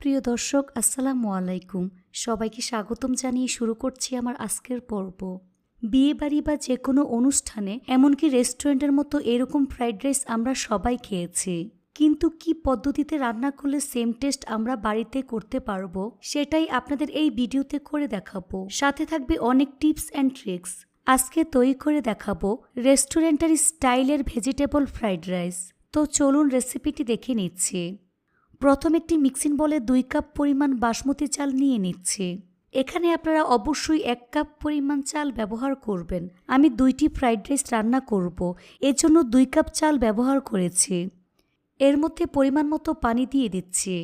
প্রিয় দর্শক আসসালামু আলাইকুম। সবাইকে স্বাগতম জানিয়ে শুরু করছি আমার আজকের পর্ব। বিয়েবাড়ি বা যে কোনো অনুষ্ঠানে এমনকি রেস্টুরেন্টের মতো এরকম ফ্রাইড রাইস আমরা সবাই খেয়েছি, কিন্তু কি পদ্ধতিতে রান্না করলে সেম টেস্ট আমরা বাড়িতে করতে পারবো সেটাই আপনাদের এই ভিডিওতে করে দেখাবো। সাথে থাকবে অনেক টিপস অ্যান্ড ট্রিক্স। আজকে তৈরি করে দেখাবো রেস্টুরেন্টের স্টাইলের ভেজিটেবল ফ্রাইড রাইস। তো চলুন রেসিপিটি দেখে নিচ্ছি। প্রথম একটি মিক্সিং বলে 2 কাপ পরিমাণ বাসমতি চাল নিয়ে নিচ্ছি। এখানে আপনারা অবশ্যই 1 কাপ পরিমাণ চাল ব্যবহার করবেন। আমি 2টি ফ্রাইড রাইস রান্না করব, এজন্য 2 কাপ চাল ব্যবহার করেছি। এর মধ্যে পরিমাণ মতো পানি দিয়ে দিচ্ছি।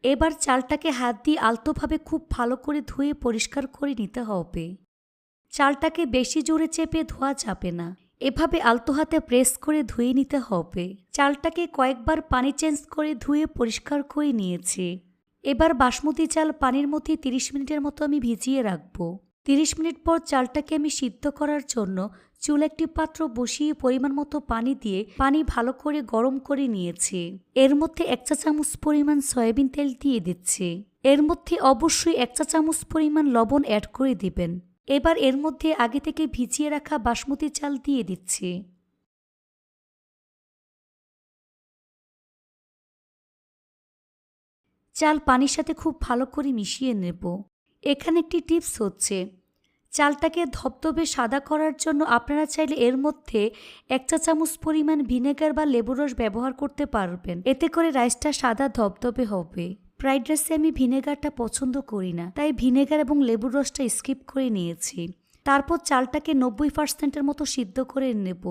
এবার চালটাকে হাত দিয়ে আলতোভাবে খুব ভালো করে ধুয়ে পরিষ্কার করে নিতে হবে। চালটাকে বেশি জোরে চেপে ধোয়া যাবে না, এভাবে আলতো হাতে প্রেস করে ধুয়ে নিতে হবে। চালটাকে কয়েকবার পানি চেঞ্জ করে ধুয়ে পরিষ্কার করে নিয়েছি। এবার বাসমতি চাল পানির মধ্যে 30 মিনিটের মতো আমি ভিজিয়ে রাখবো। 30 মিনিট পর চালটাকে আমি সিদ্ধ করার জন্য চুলে একটি পাত্র বসিয়ে পরিমাণ মতো পানি দিয়ে পানি ভালো করে গরম করে নিয়েছি। এর মধ্যে 1 চা চামচ পরিমাণ সয়াবিন তেল দিয়ে দিচ্ছি। এর মধ্যে অবশ্যই 1 চা চামচ পরিমাণ লবণ অ্যাড করে দিবেন। এবার এর মধ্যে আগে থেকে ভিজিয়ে রাখা বাসমতি চাল দিয়ে দিচ্ছি। চাল পানির সাথে খুব ভালো করে মিশিয়ে নেব। এখানে একটি টিপস হচ্ছে, চালটাকে ধবধবে সাদা করার জন্য আপনারা চাইলে এর মধ্যে 1 চা চামচ পরিমাণ ভিনেগার বা লেবুর রস ব্যবহার করতে পারবেন। এতে করে রাইসটা সাদা ধবধবে হবে। ফ্রাইড রাইসে আমি ভিনেগারটা পছন্দ করি না, তাই ভিনেগার এবং লেবুর রসটা স্কিপ করে নিয়েছি। তারপর চালটাকে 90% মতো সিদ্ধ করে নেব।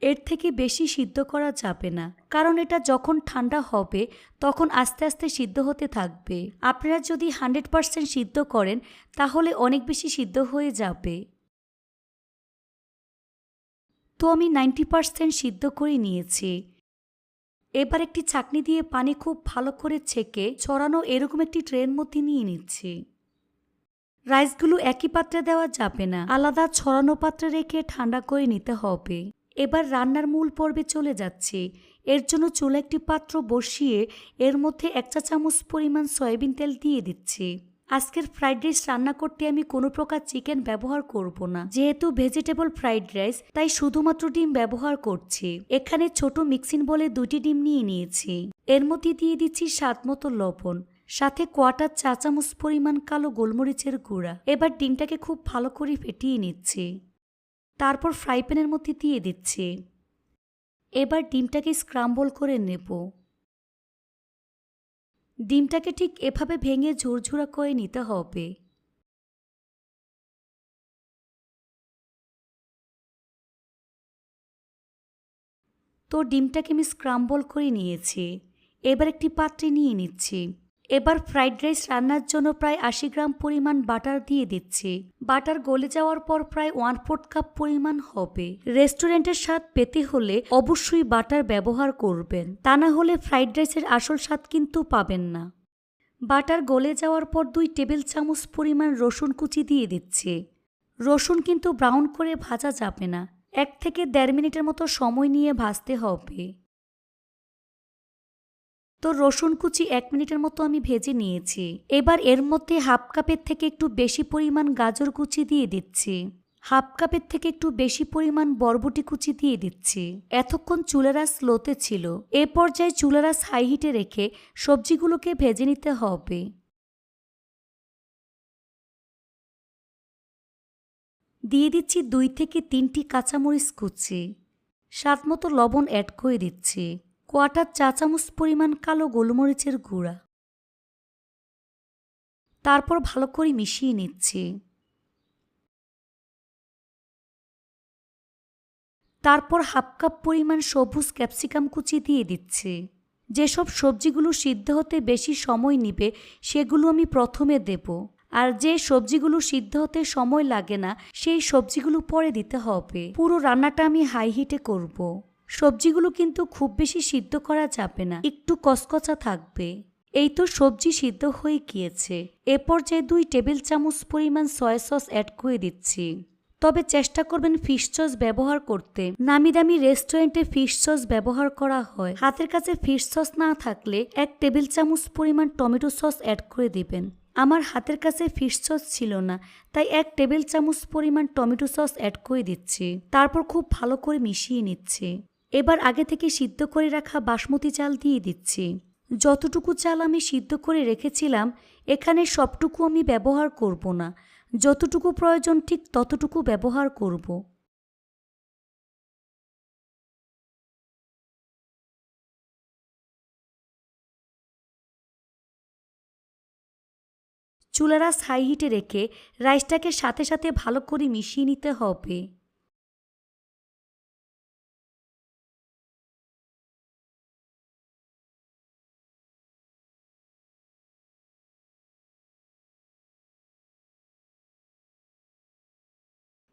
এর থেকে বেশি সিদ্ধ করা যাবে না, কারণ এটা যখন ঠান্ডা হবে তখন আস্তে আস্তে সিদ্ধ হতে থাকবে। আপনারা যদি 100% সিদ্ধ করেন তাহলে অনেক বেশি সিদ্ধ হয়ে যাবে। তো আমি 90% সিদ্ধ করে নিয়েছি। এবার একটি ছাঁকনি দিয়ে পানি খুব ভালো করে ছেঁকে ছড়ানো এরকম একটি ট্রের মধ্যে নিয়ে নিচ্ছি। রাইসগুলো একই পাত্রে দেওয়া যাবে না, আলাদা ছড়ানো পাত্রে রেখে ঠান্ডা করে নিতে হবে। এবার রান্নার মূল পর্বে চলে যাচ্ছি। এর জন্য চুলা একটি পাত্র বসিয়ে এর মধ্যে 1 চা চামচ পরিমাণ সয়াবিন তেল দিয়ে দিচ্ছি। আজকের ফ্রাইড রাইস রান্না করতে আমি কোনো প্রকার চিকেন ব্যবহার করব না, যেহেতু ভেজিটেবল ফ্রাইড রাইস তাই শুধুমাত্র ডিম ব্যবহার করছি। এখানে ছোট মিক্সিং বলে 2টি ডিম নিয়ে নিয়েছি। এর মধ্যে দিয়ে দিচ্ছি স্বাদ মতো লবণ, সাথে 1/4 চা চামচ পরিমাণ কালো গোলমরিচের গুঁড়া। এবার ডিমটাকে খুব ভালো করে ফেটিয়ে নিচ্ছি। তারপর ফ্রাই প্যানের মধ্যে দিয়ে দিচ্ছি। এবার ডিমটাকে স্ক্রাম্বল করে নেব। ডিমটাকে ঠিক এভাবে ভেঙে ঝুরঝুরা করে নিতে হবে। তো ডিমটাকে আমি স্ক্রাম্বল করে নিয়েছি। এবার একটি পাত্রে নিয়ে নিচ্ছি। এবার ফ্রাইড রাইস রান্নার জন্য প্রায় 80 গ্রাম পরিমাণ বাটার দিয়ে দিচ্ছি। বাটার গলে যাওয়ার পর প্রায় 1/4 কাপ পরিমাণ হবে। রেস্টুরেন্টের স্বাদ পেতে হলে অবশ্যই বাটার ব্যবহার করবেন, তা না হলে ফ্রাইড রাইসের আসল স্বাদ কিন্তু পাবেন না। বাটার গলে যাওয়ার পর 2 টেবিল চামচ পরিমাণ রসুন কুচি দিয়ে দিচ্ছি। রসুন কিন্তু ব্রাউন করে ভাজা যাবে না, 1 থেকে 1.5 মিনিটের মতো সময় নিয়ে ভাজতে হবে। তো রসুন কুচি 1 মিনিটের মতো আমি ভেজে নিয়েছি। এবার এর মধ্যে 1/2 কাপের থেকে একটু বেশি পরিমাণ গাজর কুচি দিয়ে দিচ্ছি। 1/2 কাপের থেকে একটু বেশি পরিমাণ বরবটি কুচি দিয়ে দিচ্ছি। এতক্ষণ চুলার আঁচ স্লোতে ছিল। এ পর্যায়ে চুলার আঁচ হাই হিটে রেখে সবজিগুলোকে ভেজে নিতে হবে। দিয়ে দিচ্ছি 2 থেকে 3টি কাঁচামরিচ কুচি। স্বাদ মতো লবণ অ্যাড করে দিচ্ছি। 1/4 চা চামচ পরিমাণ কালো গোলমরিচের গুঁড়া। তারপর ভালো করে মিশিয়ে নিচ্ছি। তারপর 1/2 কাপ পরিমাণ সবুজ ক্যাপসিকাম কুচি দিয়ে দিচ্ছি। যেসব সবজিগুলো সিদ্ধ হতে বেশি সময় নিবে সেগুলো আমি প্রথমে দেব, আর যে সবজিগুলো সিদ্ধ হতে সময় লাগে না সেই সবজিগুলো পরে দিতে হবে। পুরো রান্নাটা আমি হাই হিটে করব। সবজিগুলো কিন্তু খুব বেশি সিদ্ধ করা যাবে না, একটু কচকচা থাকবে। এই তো সবজি সিদ্ধ হয়ে গিয়েছে। এ পর্যায়ে 2 টেবিল চামচ পরিমাণ সয়া সস অ্যাড করে দিচ্ছি। তবে চেষ্টা করবেন ফিশ সস ব্যবহার করতে। নামি দামি রেস্টুরেন্টে ফিশ সস ব্যবহার করা হয়। হাতের কাছে ফিশ সস না থাকলে 1 টেবিল চামচ পরিমাণ টমেটো সস অ্যাড করে দিবেন। আমার হাতের কাছে ফিশ সস ছিল না, তাই 1 টেবিল চামচ পরিমাণ টমেটো সস অ্যাড করে দিচ্ছি। তারপর খুব ভালো করে মিশিয়ে নিচ্ছি। এবার আগে থেকে সিদ্ধ করে রাখা বাসমতি চাল দিয়ে দিচ্ছি। যতটুকু চাল আমি সিদ্ধ করে রেখেছিলাম এখানে সবটুকু আমি ব্যবহার করব না, যতটুকু প্রয়োজন ঠিক ততটুকু ব্যবহার করব। চুলার আঁচ হাই হিটে রেখে রাইসটাকে সাথে সাথে ভালো করে মিশিয়ে নিতে হবে।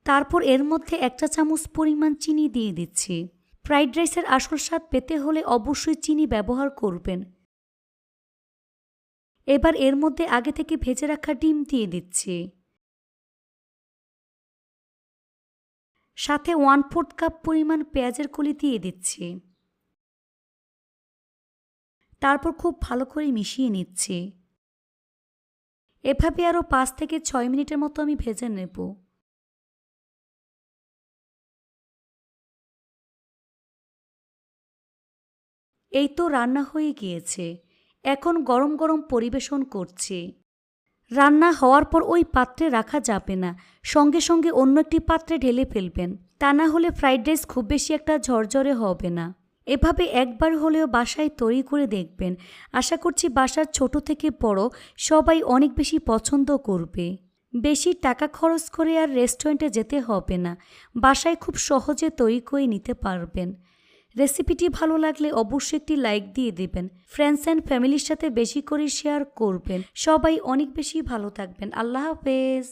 তারপর এর মধ্যে 1 চা চামচ পরিমাণ চিনি দিয়ে দিচ্ছি। ফ্রাইড রাইসের আসল স্বাদ পেতে হলে অবশ্যই চিনি ব্যবহার করবেন। এবার এর মধ্যে আগে থেকে ভেজে রাখা ডিম দিয়ে দিচ্ছি। সাথে 1/4 কাপ পরিমাণ পেঁয়াজের কলি দিয়ে দিচ্ছি। তারপর খুব ভালো করে মিশিয়ে নিচ্ছি। এভাবে আরও 5 থেকে 6 মিনিটের মতো আমি ভেজে নেব। এই তো রান্না হয়ে গিয়েছে। এখন গরম গরম পরিবেশন করছি। রান্না হওয়ার পর ওই পাত্রে রাখা যাবে না, সঙ্গে সঙ্গে অন্য একটি পাত্রে ঢেলে ফেলবেন। তা না হলে ফ্রাইড রাইস খুব বেশি একটা ঝরঝরে হবে না। এভাবে একবার হলেও বাসায় তৈরি করে দেখবেন। আশা করছি বাসার ছোট থেকে বড় সবাই অনেক বেশি পছন্দ করবে। বেশি টাকা খরচ করে আর রেস্টুরেন্টে যেতে হবে না, বাসায় খুব সহজে তৈরি করে নিতে পারবেন। রেসিপিটি ভালো লাগলে অবশ্যই একটি লাইক দিয়ে দেবেন। ফ্রেন্ডস অ্যান্ড ফ্যামিলির সাথে বেশি করে শেয়ার করবেন। সবাই অনেক বেশি ভালো থাকবেন। আল্লাহ হাফেজ।